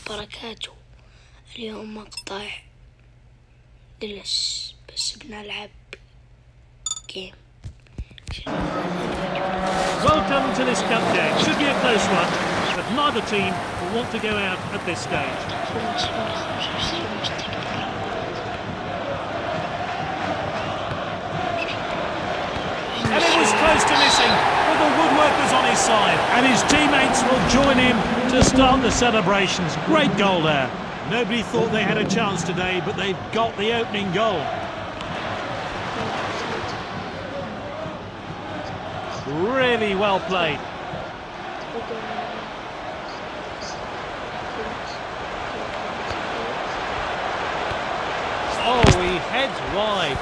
وبركاته. اليوم مقطع جلس بس بنلعب جيم. Welcome to this cup game. Should be a close one, but neither team will want to go out at this stage. And it was close to missing, but the woodworker's on his side, and his teammates will join him to start the celebrations. Great goal there. Nobody thought they had a chance today, but they've got the opening goal. Really well played. Oh, he heads wide.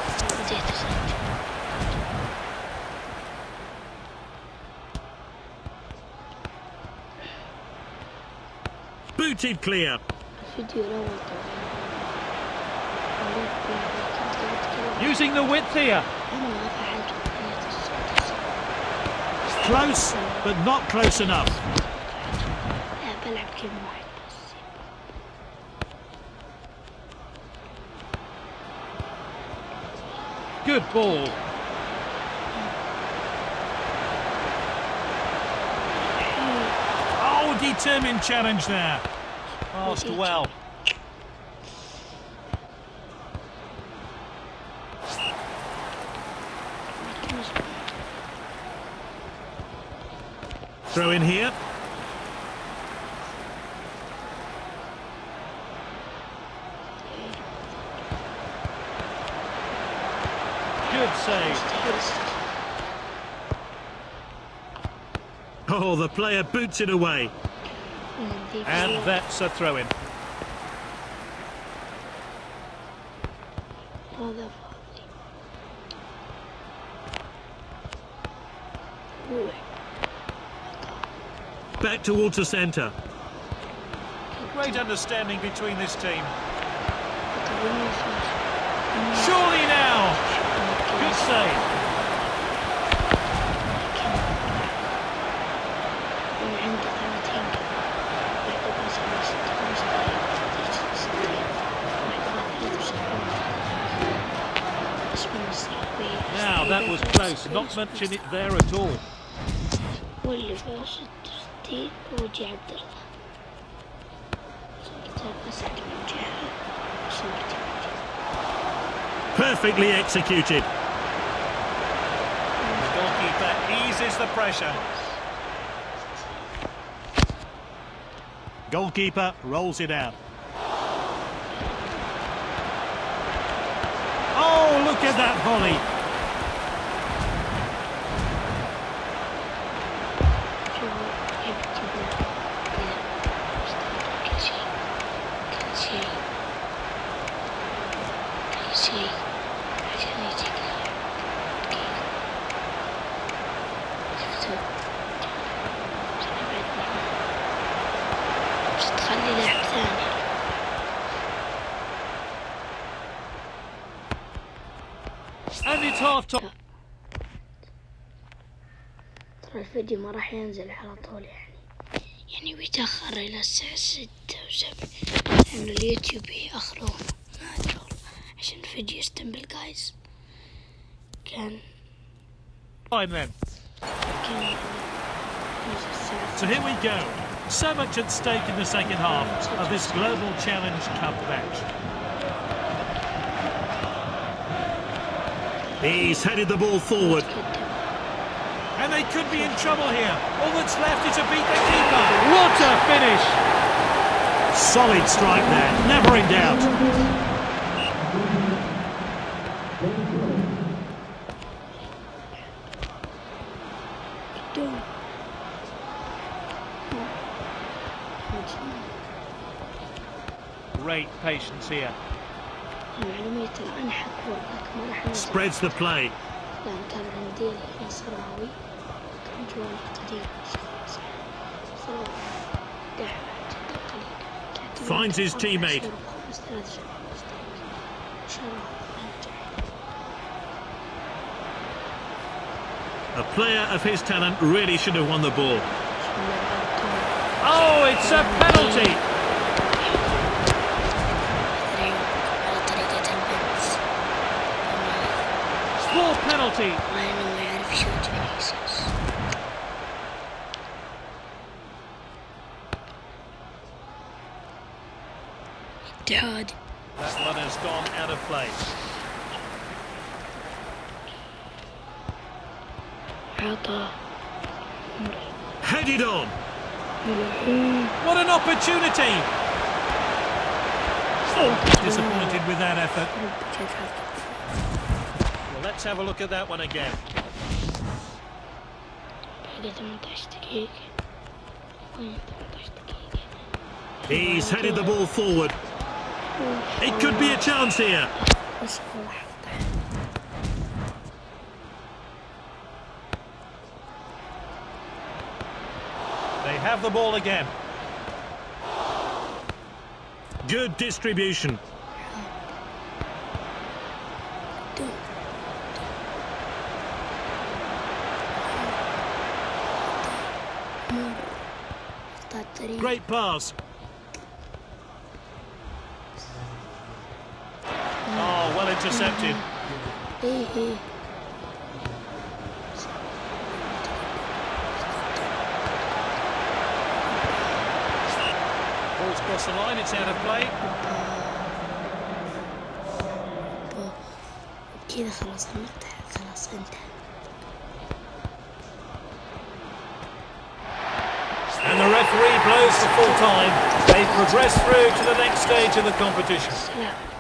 Booted clear. Using the width here. Close, but not close enough. Good ball. Oh, determined challenge there. Passed well. Throw in here. Good save. Oh, the player boots it away. And that's a throw-in. Back towards the centre. Great understanding between this team. Surely now! Good save. Now that was close, not mention it there at all. Perfectly executed. The goalkeeper eases the pressure. Goalkeeper rolls it out. Oh, look at that volley. And it's half time. ترى الفيديو ما راح ينزل على طول يعني بيتأخر إلى الساعة 6 و7 لأنه اليوتيوب يأخرون ما أدري عشان الفيديو يستنبل guys. كان So here we go. So much at stake in the second half of this Global Challenge Cup match. He's headed the ball forward. And they could be in trouble here. All that's left is to beat the keeper. What a finish! Solid strike there, never in doubt. Great patience here. Spreads the play. Finds his teammate. A player of his talent really should have won the ball. Oh, it's a penalty! penalty. والله إنه ما يعرف يشوت فينيسيوس. اتحاد. That one has gone out of play. عطى. Headed on. What an opportunity. Disappointed with that effort. Well, let's have a look at that one again. باقي 18 دقيقة. وين 18 دقيقة؟ He's headed the ball forward. It could be a chance here. بس والله حفظه. They have the ball again. Good distribution. Great pass. Oh, well intercepted. Ball's crossed the line, it's out of play. كذا خلاص المقطع خلاص انتهى. And the referee blows for full time. They progress through to the next stage of the competition. سلام.